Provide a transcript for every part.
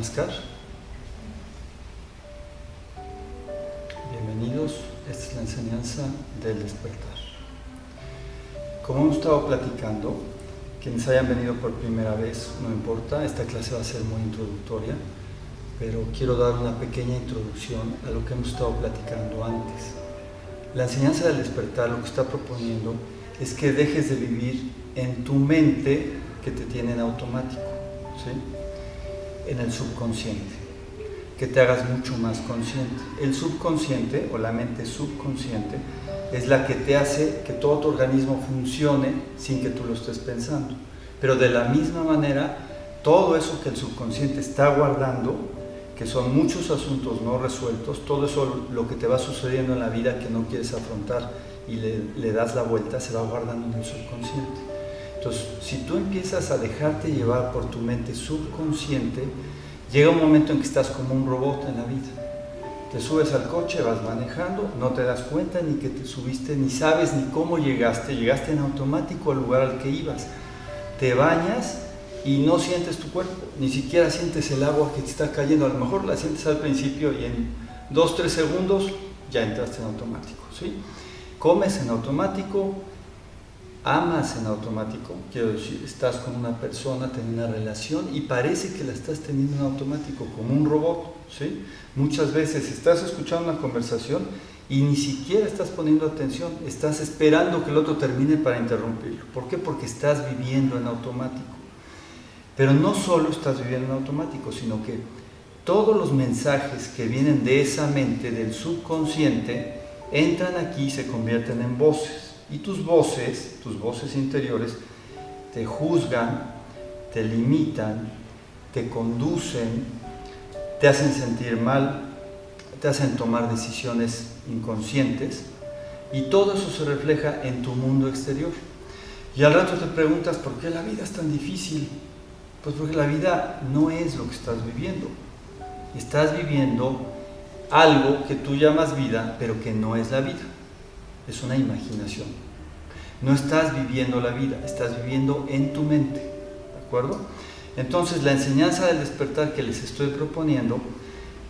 Namaskar. Bienvenidos, esta es la enseñanza del despertar. Como hemos estado platicando, quienes hayan venido por primera vez, no importa, esta clase va a ser muy introductoria, pero quiero dar una pequeña introducción a lo que hemos estado platicando antes. La enseñanza del despertar lo que está proponiendo es que dejes de vivir en tu mente que te tiene en automático, ¿sí? En el subconsciente, que te hagas mucho más consciente. El subconsciente o la mente subconsciente es la que te hace que todo tu organismo funcione sin que tú lo estés pensando. Pero de la misma manera, todo eso que el subconsciente está guardando, que son muchos asuntos no resueltos, todo eso lo que te va sucediendo en la vida que no quieres afrontar y le das la vuelta, se va guardando en el subconsciente. Entonces, si tú empiezas a dejarte llevar por tu mente subconsciente, llega un momento en que estás como un robot en la vida. Te subes al coche, vas manejando, no te das cuenta ni que te subiste, ni sabes ni cómo llegaste en automático al lugar al que ibas. Te bañas y no sientes tu cuerpo, ni siquiera sientes el agua que te está cayendo. A lo mejor la sientes al principio y en 2-3 segundos ya entraste en automático, ¿sí? Comes en automático, amas en automático, quiero decir, estás con una persona, tienes una relación y parece que la estás teniendo en automático, como un robot, ¿sí? Muchas veces estás escuchando una conversación y ni siquiera estás poniendo atención, estás esperando que el otro termine para interrumpirlo. ¿Por qué? Porque estás viviendo en automático. Pero no solo estás viviendo en automático, sino que todos los mensajes que vienen de esa mente, del subconsciente, entran aquí y se convierten en voces. Y tus voces interiores, te juzgan, te limitan, te conducen, te hacen sentir mal, te hacen tomar decisiones inconscientes, y todo eso se refleja en tu mundo exterior. Y al rato te preguntas, ¿por qué la vida es tan difícil? Pues porque la vida no es lo que estás viviendo. Estás viviendo algo que tú llamas vida, pero que no es la vida. Es una imaginación. No estás viviendo la vida, estás viviendo en tu mente, ¿de acuerdo? Entonces, la enseñanza del despertar que les estoy proponiendo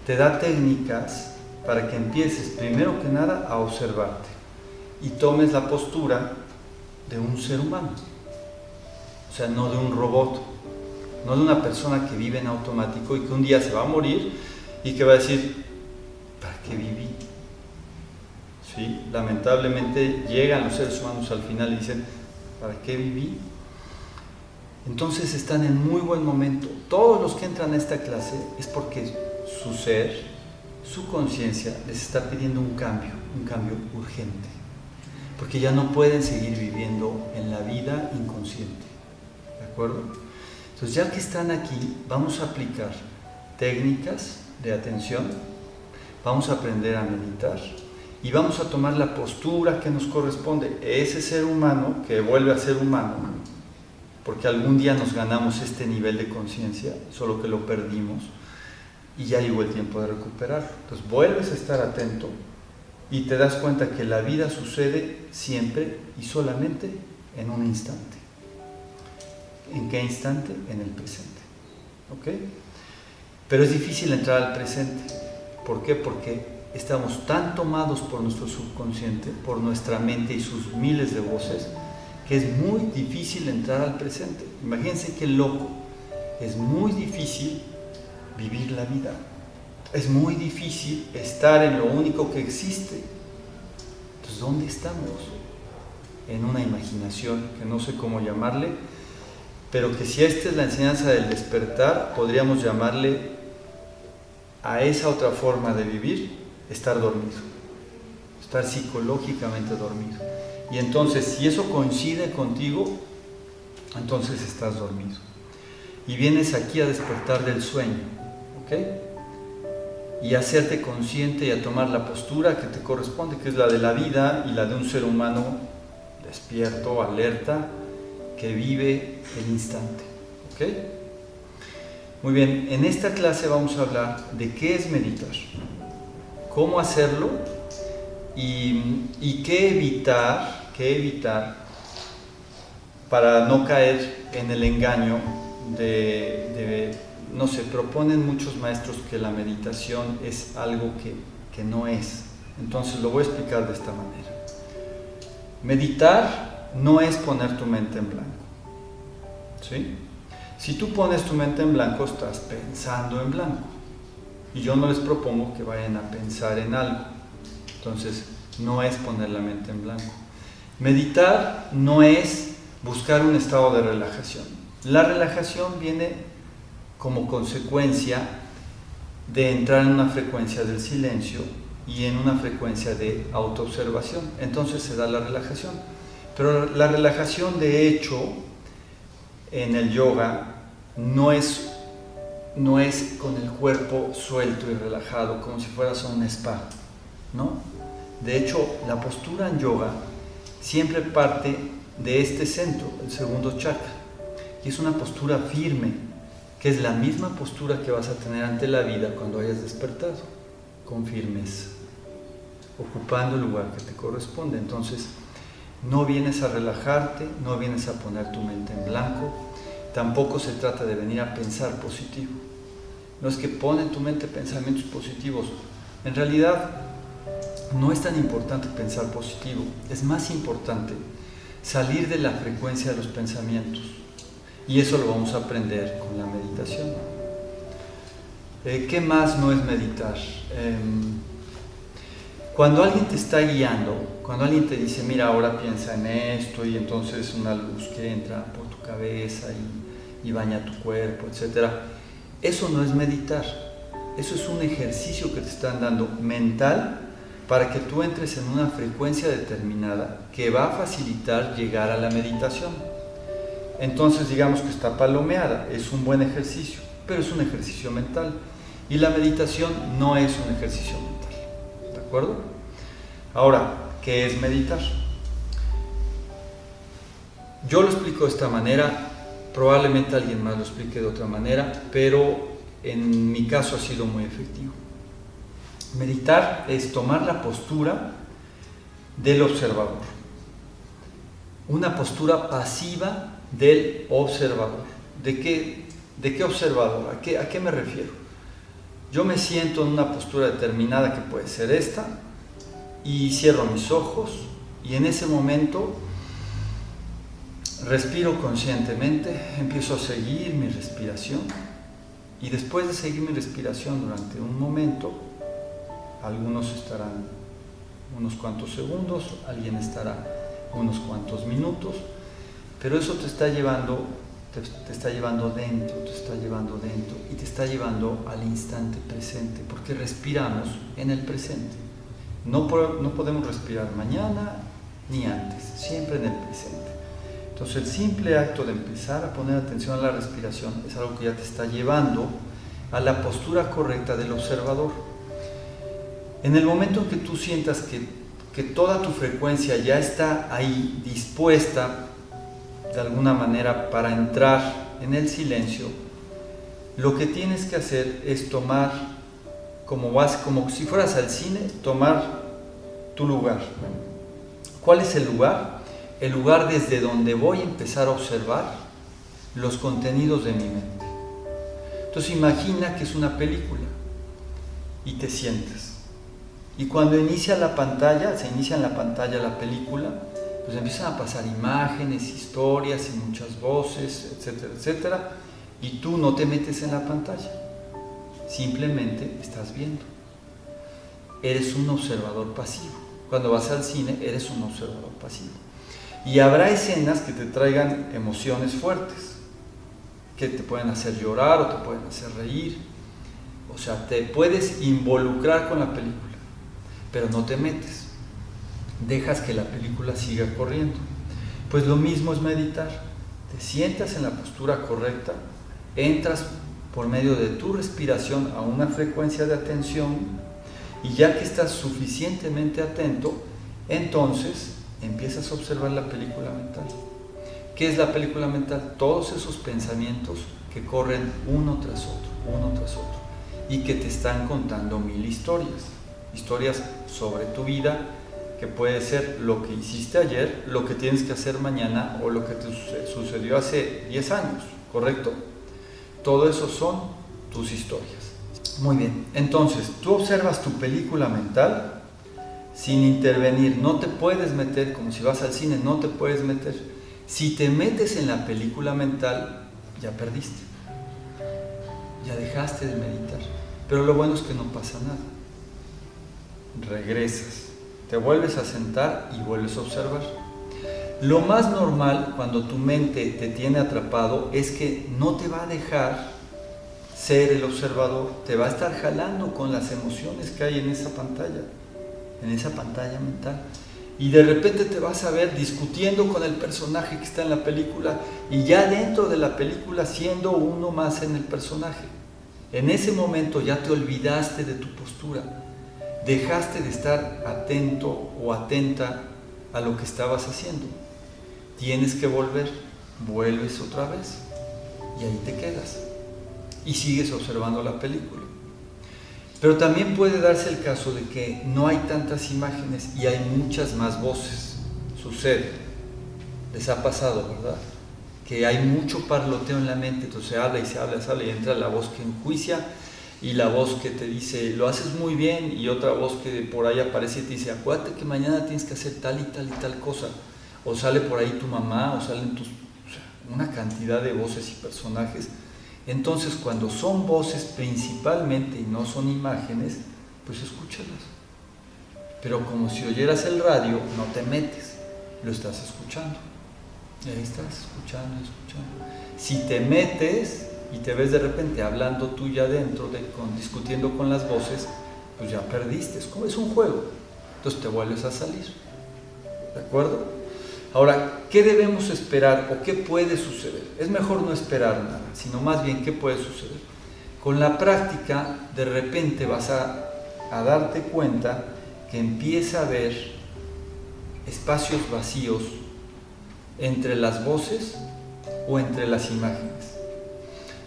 te da técnicas para que empieces, primero que nada, a observarte y tomes la postura de un ser humano, o sea, no de un robot, no de una persona que vive en automático y que un día se va a morir y que va a decir, ¿para qué viví? ¿Sí? Lamentablemente llegan los seres humanos al final y dicen, ¿para qué viví? Entonces están en muy buen momento. Todos los que entran a esta clase es porque su ser, su conciencia les está pidiendo un cambio urgente, porque ya no pueden seguir viviendo en la vida inconsciente, ¿de acuerdo? Entonces, ya que están aquí, vamos a aplicar técnicas de atención, vamos a aprender a meditar y vamos a tomar la postura que nos corresponde. Ese ser humano que vuelve a ser humano, porque algún día nos ganamos este nivel de conciencia, solo que lo perdimos y ya llegó el tiempo de recuperarlo. Entonces vuelves a estar atento y te das cuenta que la vida sucede siempre y solamente en un instante. ¿En qué instante? En el presente, ¿ok? Pero es difícil entrar al presente. ¿Por qué? Porque estamos tan tomados por nuestro subconsciente, por nuestra mente y sus miles de voces, que es muy difícil entrar al presente. Imagínense qué loco. Es muy difícil vivir la vida. Es muy difícil estar en lo único que existe. Entonces, ¿dónde estamos? En una imaginación que no sé cómo llamarle, pero que si esta es la enseñanza del despertar, podríamos llamarle a esa otra forma de vivir, estar dormido, estar psicológicamente dormido. Y entonces, si eso coincide contigo, entonces estás dormido. Y vienes aquí a despertar del sueño, ¿ok? Y a hacerte consciente y a tomar la postura que te corresponde, que es la de la vida y la de un ser humano despierto, alerta, que vive el instante, ¿ok? Muy bien, en esta clase vamos a hablar de qué es meditar, cómo hacerlo y qué evitar para no caer en el engaño de no sé, proponen muchos maestros que la meditación es algo que no es. Entonces lo voy a explicar de esta manera. Meditar no es poner tu mente en blanco, ¿sí? Si tú pones tu mente en blanco, estás pensando en blanco. Y yo no les propongo que vayan a pensar en algo. Entonces, no es poner la mente en blanco. Meditar no es buscar un estado de relajación. La relajación viene como consecuencia de entrar en una frecuencia del silencio y en una frecuencia de autoobservación. Entonces se da la relajación. Pero la relajación, de hecho, en el yoga no es con el cuerpo suelto y relajado, como si fueras a un spa, ¿no? De hecho, la postura en yoga siempre parte de este centro, el segundo chakra, y es una postura firme, que es la misma postura que vas a tener ante la vida cuando hayas despertado, con firmeza, ocupando el lugar que te corresponde. Entonces, no vienes a relajarte, no vienes a poner tu mente en blanco, tampoco se trata de venir a pensar positivo. No es que pon en tu mente pensamientos positivos. En realidad, no es tan importante pensar positivo, es más importante salir de la frecuencia de los pensamientos. Y eso lo vamos a aprender con la meditación. ¿Qué más no es meditar? Cuando alguien te está guiando, cuando alguien te dice, mira, ahora piensa en esto, y entonces una luz que entra por tu cabeza y baña tu cuerpo, etc. Eso no es meditar. Eso es un ejercicio que te están dando mental para que tú entres en una frecuencia determinada que va a facilitar llegar a la meditación. Entonces digamos que está palomeada, es un buen ejercicio, pero es un ejercicio mental. Y la meditación no es un ejercicio mental. ¿De acuerdo? Ahora, ¿qué es meditar? Yo lo explico de esta manera, probablemente alguien más lo explique de otra manera, pero en mi caso ha sido muy efectivo. Meditar es tomar la postura del observador, una postura pasiva del observador. ¿De qué observador? ¿A qué me refiero? Yo me siento en una postura determinada, que puede ser esta, y cierro mis ojos, y en ese momento respiro conscientemente, empiezo a seguir mi respiración, y después de seguir mi respiración durante un momento, algunos estarán unos cuantos segundos, alguien estará unos cuantos minutos, pero eso te está llevando dentro, y te está llevando al instante presente, porque respiramos en el presente. No podemos respirar mañana ni antes, siempre en el presente. Entonces el simple acto de empezar a poner atención a la respiración es algo que ya te está llevando a la postura correcta del observador. En el momento en que tú sientas que toda tu frecuencia ya está ahí dispuesta de alguna manera para entrar en el silencio, lo que tienes que hacer es tomar, como si fueras al cine, tomar tu lugar. ¿Cuál es el lugar? El lugar desde donde voy a empezar a observar los contenidos de mi mente. Entonces imagina que es una película y te sientas. Y cuando se inicia en la pantalla la película, pues empiezan a pasar imágenes, historias y muchas voces, etcétera, etcétera, y tú no te metes en la pantalla, simplemente estás viendo. Eres un observador pasivo. Cuando vas al cine, eres un observador pasivo. Y habrá escenas que te traigan emociones fuertes, que te pueden hacer llorar o te pueden hacer reír. O sea, te puedes involucrar con la película, pero no te metes. Dejas que la película siga corriendo. Pues lo mismo es meditar. Te sientas en la postura correcta, entras por medio de tu respiración a una frecuencia de atención, y ya que estás suficientemente atento, entonces empiezas a observar la película mental. ¿Qué es la película mental? Todos esos pensamientos que corren uno tras otro, y que te están contando 1000 historias sobre tu vida, que puede ser lo que hiciste ayer, lo que tienes que hacer mañana o lo que te sucedió hace 10 años, ¿correcto? Todo eso son tus historias. Muy bien, entonces tú observas tu película mental sin intervenir, no te puedes meter, como si vas al cine, no te puedes meter. Si te metes en la película mental, ya perdiste, ya dejaste de meditar. Pero lo bueno es que no pasa nada. Regresas, te vuelves a sentar y vuelves a observar. Lo más normal cuando tu mente te tiene atrapado es que no te va a dejar ser el observador, te va a estar jalando con las emociones que hay en esa pantalla mental. Y de repente te vas a ver discutiendo con el personaje que está en la película y ya dentro de la película siendo uno más en el personaje. En ese momento ya te olvidaste de tu postura, dejaste de estar atento o atenta a lo que estabas haciendo. Tienes que volver, vuelves otra vez y ahí te quedas y sigues observando la película. Pero también puede darse el caso de que no hay tantas imágenes y hay muchas más voces. Sucede, les ha pasado, ¿verdad? Que hay mucho parloteo en la mente, entonces se habla y entra la voz que enjuicia y la voz que te dice, lo haces muy bien, y otra voz que por ahí aparece y te dice, acuérdate que mañana tienes que hacer tal y tal y tal cosa. O sale por ahí tu mamá, o salen una cantidad de voces y personajes. Entonces, cuando son voces principalmente y no son imágenes, pues escúchalas. Pero como si oyeras el radio, no te metes, lo estás escuchando. Y ahí estás escuchando. Si te metes y te ves de repente hablando tú ya adentro, discutiendo con las voces, pues ya perdiste. Es un juego. Entonces te vuelves a salir. ¿De acuerdo? Ahora, ¿qué debemos esperar o qué puede suceder? Es mejor no esperar nada, sino más bien qué puede suceder. Con la práctica, de repente vas a darte cuenta que empieza a haber espacios vacíos entre las voces o entre las imágenes.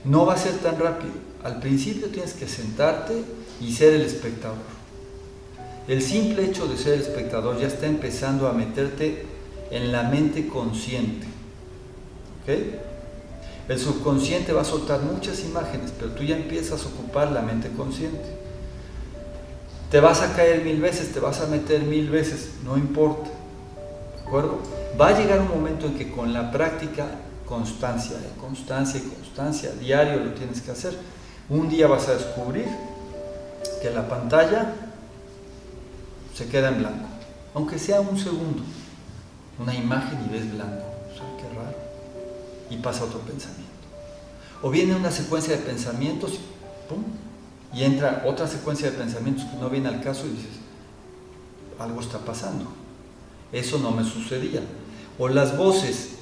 No va a ser tan rápido. Al principio tienes que sentarte y ser el espectador. El simple hecho de ser el espectador ya está empezando a meterte en la mente consciente. ¿Okay? El subconsciente va a soltar muchas imágenes, pero tú ya empiezas a ocupar la mente consciente. Te vas a caer 1000 veces, te vas a meter 1000 veces, no importa. ¿De acuerdo? Va a llegar un momento en que con la práctica, constancia, diario lo tienes que hacer. Un día vas a descubrir que la pantalla se queda en blanco, aunque sea un segundo. Una imagen y ves blanco, o sea, qué raro, y pasa otro pensamiento. O viene una secuencia de pensamientos, ¡pum!, y entra otra secuencia de pensamientos que no viene al caso y dices, algo está pasando, eso no me sucedía. O las voces,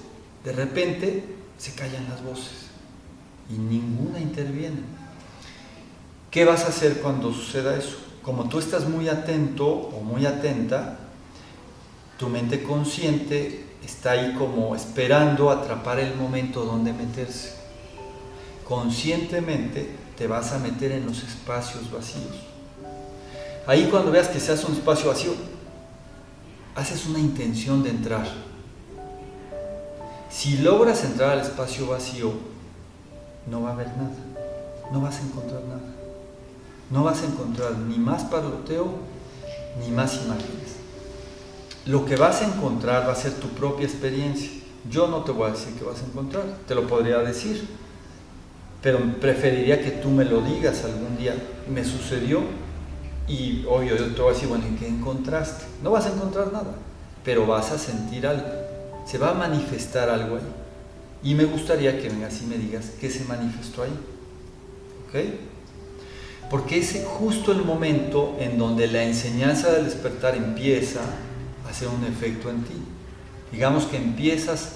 de repente se callan las voces y ninguna interviene. ¿Qué vas a hacer cuando suceda eso? Como tú estás muy atento o muy atenta, tu mente consciente está ahí como esperando atrapar el momento donde meterse. Conscientemente te vas a meter en los espacios vacíos. Ahí cuando veas que se hace un espacio vacío, haces una intención de entrar. Si logras entrar al espacio vacío, no va a haber nada, no vas a encontrar nada. No vas a encontrar ni más parloteo, ni más imágenes. Lo que vas a encontrar va a ser tu propia experiencia. Yo no te voy a decir qué vas a encontrar, te lo podría decir, pero preferiría que tú me lo digas algún día. Me sucedió y obvio yo te voy a decir, bueno, ¿y qué encontraste? No vas a encontrar nada, pero vas a sentir algo, se va a manifestar algo ahí. Y me gustaría que vengas y me digas qué se manifestó ahí. ¿Ok? Porque es justo el momento en donde la enseñanza del despertar empieza hacer un efecto en ti. Digamos que empiezas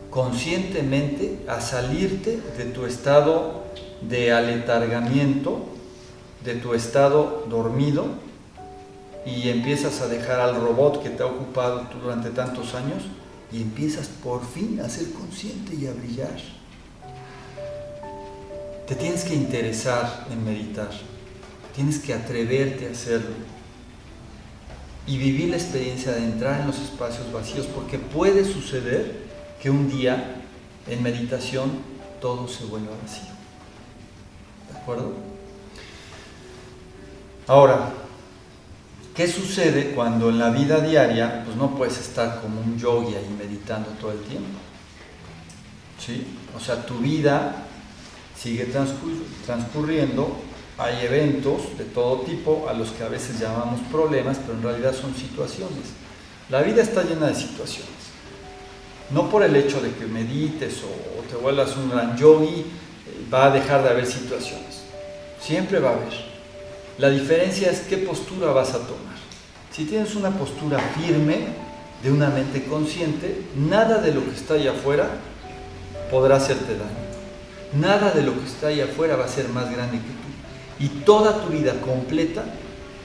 conscientemente a salirte de tu estado de aletargamiento, de tu estado dormido, y empiezas a dejar al robot que te ha ocupado durante tantos años y empiezas por fin a ser consciente y a brillar. Te tienes que interesar en meditar, tienes que atreverte a hacerlo y vivir la experiencia de entrar en los espacios vacíos, porque puede suceder que un día en meditación todo se vuelva vacío. ¿De acuerdo? Ahora, ¿qué sucede cuando en la vida diaria pues no puedes estar como un yogi ahí meditando todo el tiempo? ¿Sí? O sea, tu vida sigue transcurriendo, hay eventos de todo tipo a los que a veces llamamos problemas, pero en realidad son situaciones. La vida está llena de situaciones. No por el hecho de que medites o te vuelvas un gran yogi, va a dejar de haber situaciones. Siempre va a haber. La diferencia es qué postura vas a tomar. Si tienes una postura firme, de una mente consciente, nada de lo que está allá afuera podrá hacerte daño. Nada de lo que está allá afuera va a ser más grande que tú. Y toda tu vida completa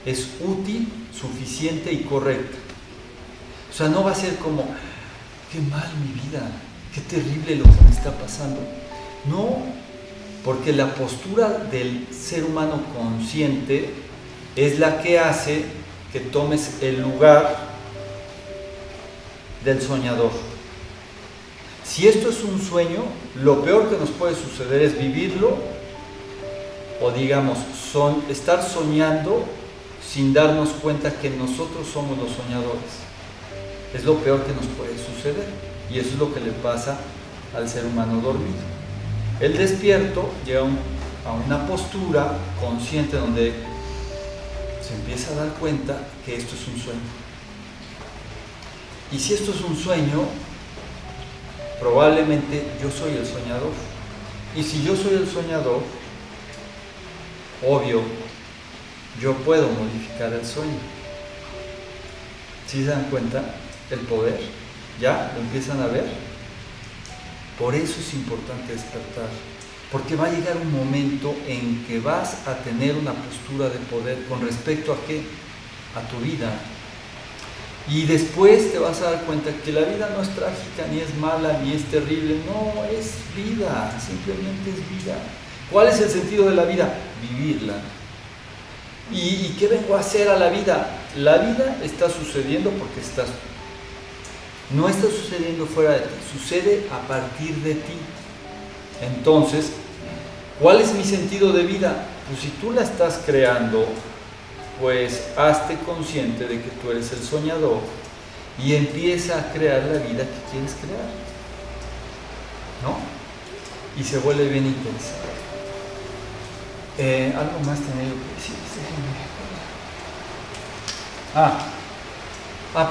es útil, suficiente y correcta. O sea, no va a ser como, qué mal mi vida, qué terrible lo que me está pasando. No, porque la postura del ser humano consciente es la que hace que tomes el lugar del soñador. Si esto es un sueño, lo peor que nos puede suceder es vivirlo o digamos, estar soñando sin darnos cuenta que nosotros somos los soñadores. Es lo peor que nos puede suceder y eso es lo que le pasa al ser humano dormido. El despierto llega a una postura consciente donde se empieza a dar cuenta que esto es un sueño. Y si esto es un sueño, probablemente yo soy el soñador. Y si yo soy el soñador, obvio, yo puedo modificar el sueño. ¿Sí se dan cuenta? El poder, ¿ya? ¿Lo empiezan a ver? Por eso es importante despertar, porque va a llegar un momento en que vas a tener una postura de poder con respecto a ¿qué? A tu vida. Y después te vas a dar cuenta que la vida no es trágica, ni es mala, ni es terrible, no, es vida, simplemente es vida. ¿Cuál es el sentido de la vida? Vivirla. ¿Y qué vengo a hacer a la vida? La vida está sucediendo porque estás tú. No está sucediendo fuera de ti, sucede a partir de ti. Entonces, ¿cuál es mi sentido de vida? Pues si tú la estás creando, pues hazte consciente de que tú eres el soñador y empieza a crear la vida que quieres crear, ¿no? Y se vuelve bien interesante. Algo más tenía yo que decir.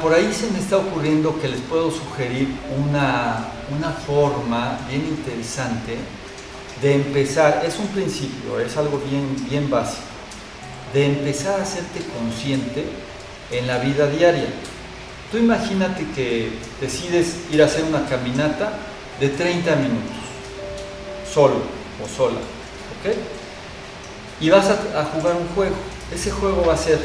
Por ahí se me está ocurriendo que les puedo sugerir una forma bien interesante de empezar. Es un principio, es algo bien básico, de empezar a hacerte consciente en la vida diaria. Tú imagínate que decides ir a hacer una caminata de 30 minutos, solo o sola, ¿ok? Y vas a jugar un juego. Ese juego va a ser,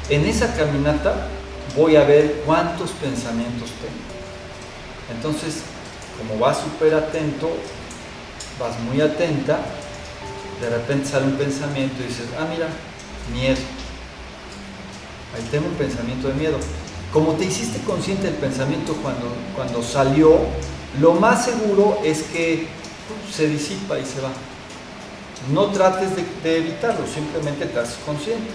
en esa caminata voy a ver cuántos pensamientos tengo. Entonces, como vas súper atento, vas muy atenta, de repente sale un pensamiento y dices, mira, miedo. Ahí tengo un pensamiento de miedo. Como te hiciste consciente del pensamiento cuando salió, lo más seguro es que se disipa y se va. No trates de evitarlo, simplemente te haces consciente.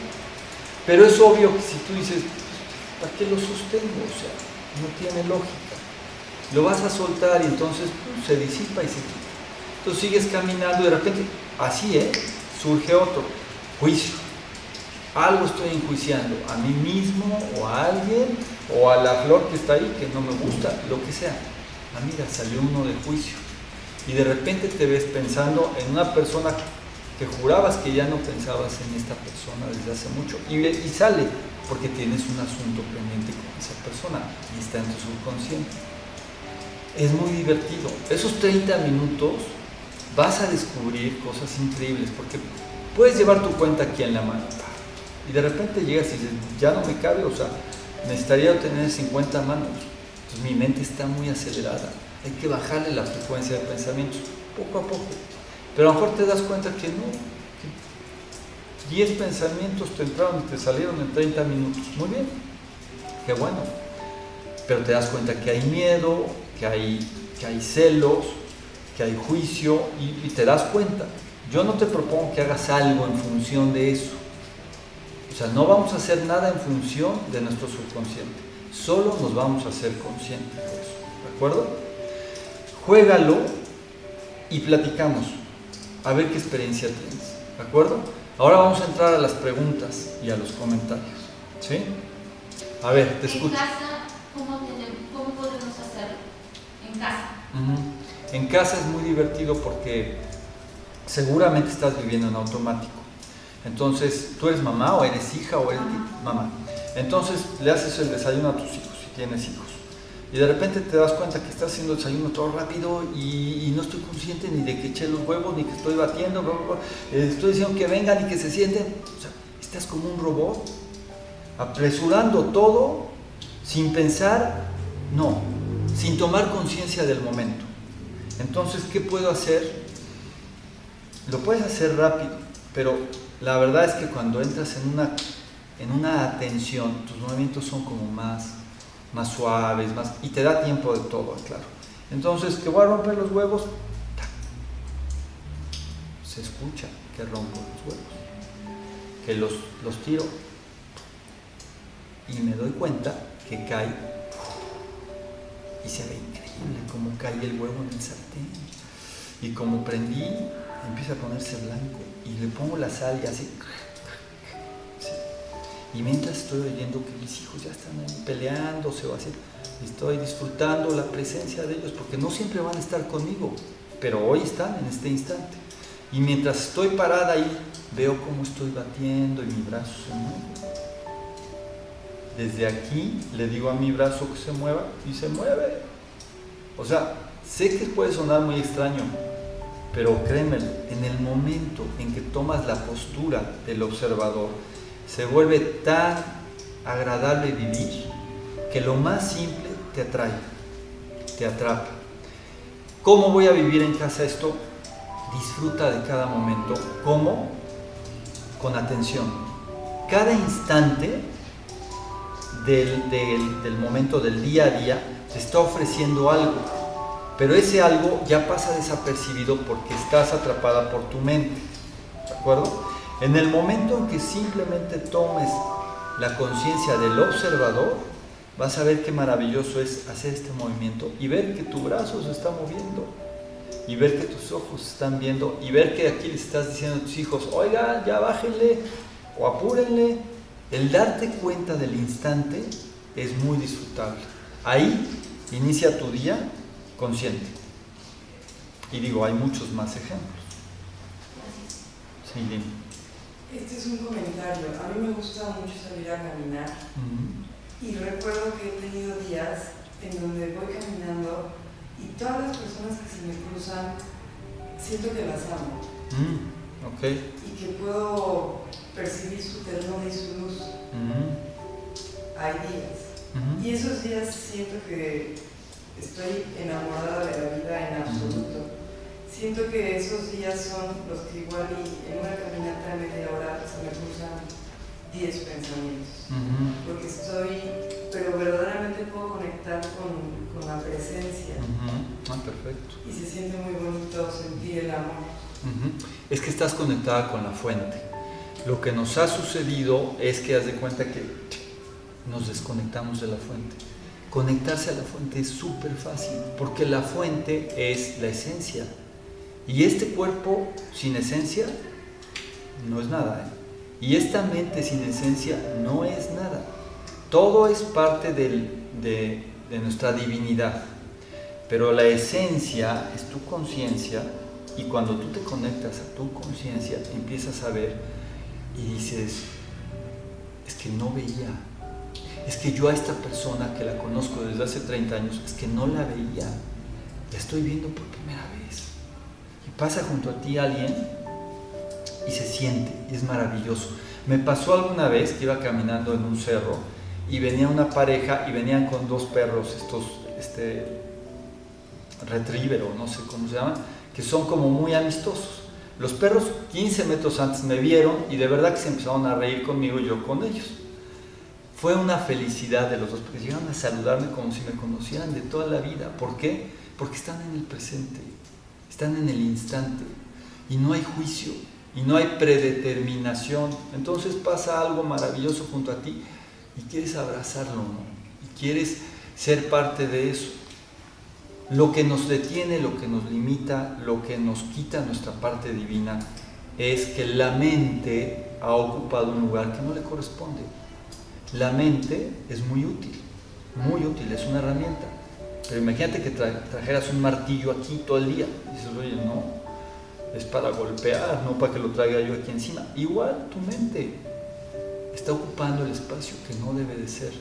Pero es obvio que si tú dices, ¿para qué lo sostengo? O sea, no tiene lógica. Lo vas a soltar y entonces se disipa y se quita. Entonces sigues caminando y de repente, así surge otro juicio. Algo estoy enjuiciando, a mí mismo o a alguien o a la flor que está ahí que no me gusta, lo que sea. Mira, salió uno de juicio. Y de repente te ves pensando en una persona que jurabas que ya no pensabas en esta persona desde hace mucho y sale porque tienes un asunto pendiente con esa persona y está en tu subconsciente. Es muy divertido. Esos 30 minutos vas a descubrir cosas increíbles porque puedes llevar tu cuenta aquí en la mano y de repente llegas y dices, ya no me cabe, o sea, necesitaría tener 50 manos. Entonces mi mente está muy acelerada. Hay que bajarle la frecuencia de pensamientos poco a poco. Pero a lo mejor te das cuenta que no, que 10 pensamientos te entraron y te salieron en 30 minutos. Muy bien, qué bueno. Pero te das cuenta que hay miedo, que hay celos, que hay juicio y te das cuenta. Yo no te propongo que hagas algo en función de eso. O sea, no vamos a hacer nada en función de nuestro subconsciente. Solo nos vamos a hacer conscientes de eso. ¿De acuerdo? Juégalo y platicamos. A ver qué experiencia tienes. ¿De acuerdo? Ahora vamos a entrar a las preguntas y a los comentarios. ¿Sí? A ver, te escucho. En casa, ¿cómo podemos hacerlo? En casa. En casa es muy divertido porque seguramente estás viviendo en automático. Entonces, tú eres mamá o eres hija o eres mamá. Entonces, le haces el desayuno a tus hijos, si tienes hijos. Y de repente te das cuenta que estás haciendo el desayuno todo rápido y no estoy consciente ni de que eché los huevos, ni que estoy batiendo, estoy diciendo que vengan y que se sienten. O sea, estás como un robot, apresurando todo, sin pensar, sin tomar conciencia del momento. Entonces, ¿qué puedo hacer? Lo puedes hacer rápido, pero la verdad es que cuando entras en una atención, tus movimientos son como más suaves, y te da tiempo de todo, claro. Entonces, que voy a romper los huevos, se escucha que rompo los huevos, que los tiro y me doy cuenta que cae y se ve increíble cómo cae el huevo en el sartén. Y como prendí, empieza a ponerse blanco y le pongo la sal y así. Y mientras estoy oyendo que mis hijos ya están ahí peleándose o así, estoy disfrutando la presencia de ellos, porque no siempre van a estar conmigo, pero hoy están en este instante. Y mientras estoy parada ahí, veo cómo estoy batiendo y mi brazo se mueve. Desde aquí le digo a mi brazo que se mueva y se mueve. O sea, sé que puede sonar muy extraño, pero créeme, en el momento en que tomas la postura del observador, se vuelve tan agradable vivir que lo más simple te atrae, te atrapa. ¿Cómo voy a vivir en casa esto? Disfruta de cada momento. ¿Cómo? Con atención. Cada instante del momento del día a día te está ofreciendo algo, pero ese algo ya pasa desapercibido porque estás atrapada por tu mente. ¿De acuerdo? En el momento en que simplemente tomes la conciencia del observador, vas a ver qué maravilloso es hacer este movimiento y ver que tu brazo se está moviendo y ver que tus ojos están viendo y ver que aquí le estás diciendo a tus hijos, oiga, ya bájenle o apúrenle. El darte cuenta del instante es muy disfrutable. Ahí inicia tu día consciente. Y digo, hay muchos más ejemplos. Sí, dime. Este es un comentario. A mí me gusta mucho salir a caminar. Y recuerdo que he tenido días en donde voy caminando y todas las personas que se me cruzan siento que las amo. Okay. Y que puedo percibir su ternura y su luz. Hay días. Y esos días siento que estoy enamorada de la vida en absoluto. Siento que esos días son los que igual y en una caminata de media hora se me cruzan 10 pensamientos. Porque pero verdaderamente puedo conectar con la presencia. Perfecto. Y se siente muy bonito sentir el amor. Es que estás conectada con la fuente. Lo que nos ha sucedido es que haz de cuenta que nos desconectamos de la fuente. Conectarse a la fuente es súper fácil, porque la fuente es la esencia. Y este cuerpo sin esencia no es nada, Y esta mente sin esencia no es nada. Todo es parte de nuestra divinidad. Pero la esencia es tu conciencia, y cuando tú te conectas a tu conciencia, empiezas a ver y dices, es que no veía. Es que yo a esta persona que la conozco desde hace 30 años, es que no la veía. La estoy viendo por primera vez. Y pasa junto a ti alguien y se siente, es maravilloso. Me pasó alguna vez que iba caminando en un cerro y venía una pareja y venían con 2 perros, estos retriever o no sé cómo se llaman, que son como muy amistosos. Los perros 15 metros antes me vieron y de verdad que se empezaron a reír conmigo y yo con ellos. Fue una felicidad de los dos, porque llegaron a saludarme como si me conocieran de toda la vida. ¿Por qué? Porque están en el presente, están en el instante. y no hay juicio, y no hay predeterminación. Entonces pasa algo maravilloso junto a ti y quieres abrazarlo, ¿no? Y quieres ser parte de eso. Lo que nos detiene, lo que nos limita, lo que nos quita nuestra parte divina es que la mente ha ocupado un lugar que no le corresponde. La mente es muy útil, es una herramienta. Pero imagínate que trajeras un martillo aquí todo el día. Y dices, oye, no, es para golpear, no para que lo traiga yo aquí encima. Igual tu mente está ocupando el espacio que no debe de ser.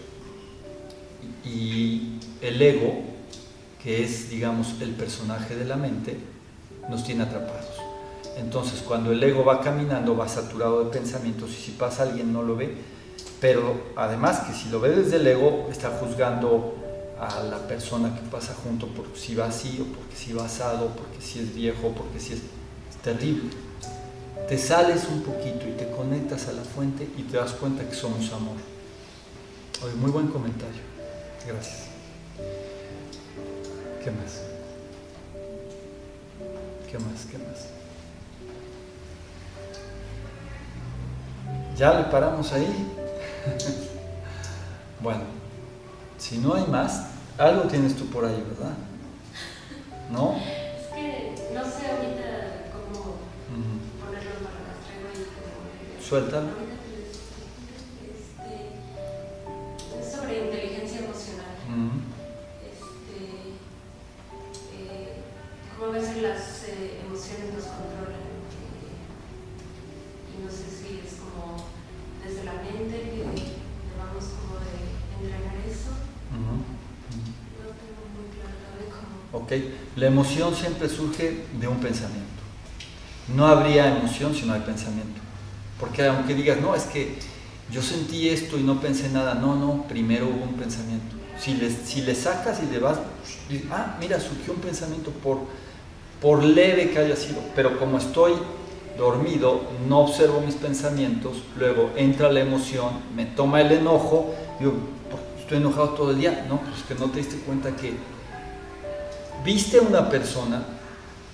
Y el ego, que es, digamos, el personaje de la mente, nos tiene atrapados. Entonces, cuando el ego va caminando, va saturado de pensamientos, y si pasa alguien no lo ve, pero además que si lo ve desde el ego, está juzgando a la persona que pasa junto por si va así, o porque si va asado, porque si es viejo, porque si es terrible. Te sales un poquito y te conectas a la fuente y te das cuenta que somos amor. Oye, muy buen comentario. Gracias. ¿Qué más? ¿Qué más? ¿Qué más? ¿Ya le paramos ahí? Bueno, si no hay más, algo tienes tú por ahí, ¿verdad? ¿No? Es que no sé ahorita cómo ponerlo para las traigo ahí como... Suéltalo. Es sobre inteligencia emocional. Como a veces las emociones nos controlan. Y no sé si es como desde la mente que debamos como de entrenar eso. No tengo muy claro todavía cómo. Ok, la emoción siempre surge de un pensamiento. No habría emoción si no hay pensamiento. Porque aunque digas, no, es que yo sentí esto y no pensé nada. No, primero hubo un pensamiento. Si le sacas y le vas, mira, surgió un pensamiento por leve que haya sido, pero como estoy dormido, no observo mis pensamientos, luego entra la emoción, me toma el enojo, digo, estoy enojado todo el día. No, pues que no te diste cuenta que viste a una persona,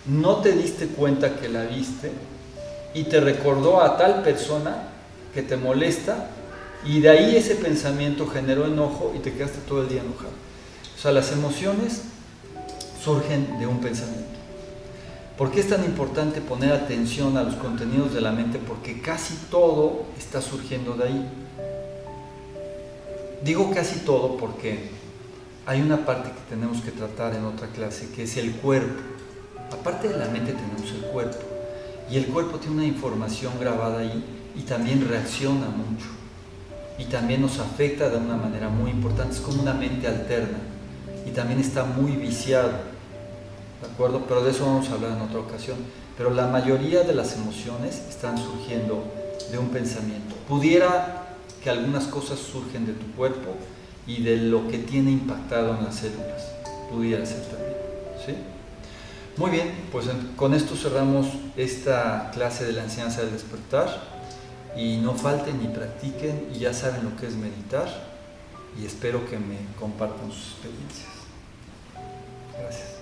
no te diste cuenta que la viste y te recordó a tal persona que te molesta, y de ahí ese pensamiento generó enojo y te quedaste todo el día enojado. O sea, las emociones surgen de un pensamiento. ¿Por qué es tan importante poner atención a los contenidos de la mente? Porque casi todo está surgiendo de ahí. Digo casi todo porque hay una parte que tenemos que tratar en otra clase, que es el cuerpo. Aparte de la mente tenemos el cuerpo. Y el cuerpo tiene una información grabada ahí y también reacciona mucho. Y también nos afecta de una manera muy importante. Es como una mente alterna. Y también está muy viciado. ¿De acuerdo? Pero de eso vamos a hablar en otra ocasión. Pero la mayoría de las emociones están surgiendo de un pensamiento. Pudiera que algunas cosas surgen de tu cuerpo y de lo que tiene impactado en las células. Pudiera ser también. ¿Sí? Muy bien, pues con esto cerramos esta clase de la enseñanza del despertar. Y no falten ni practiquen, y ya saben lo que es meditar. Y espero que me compartan sus experiencias. Gracias.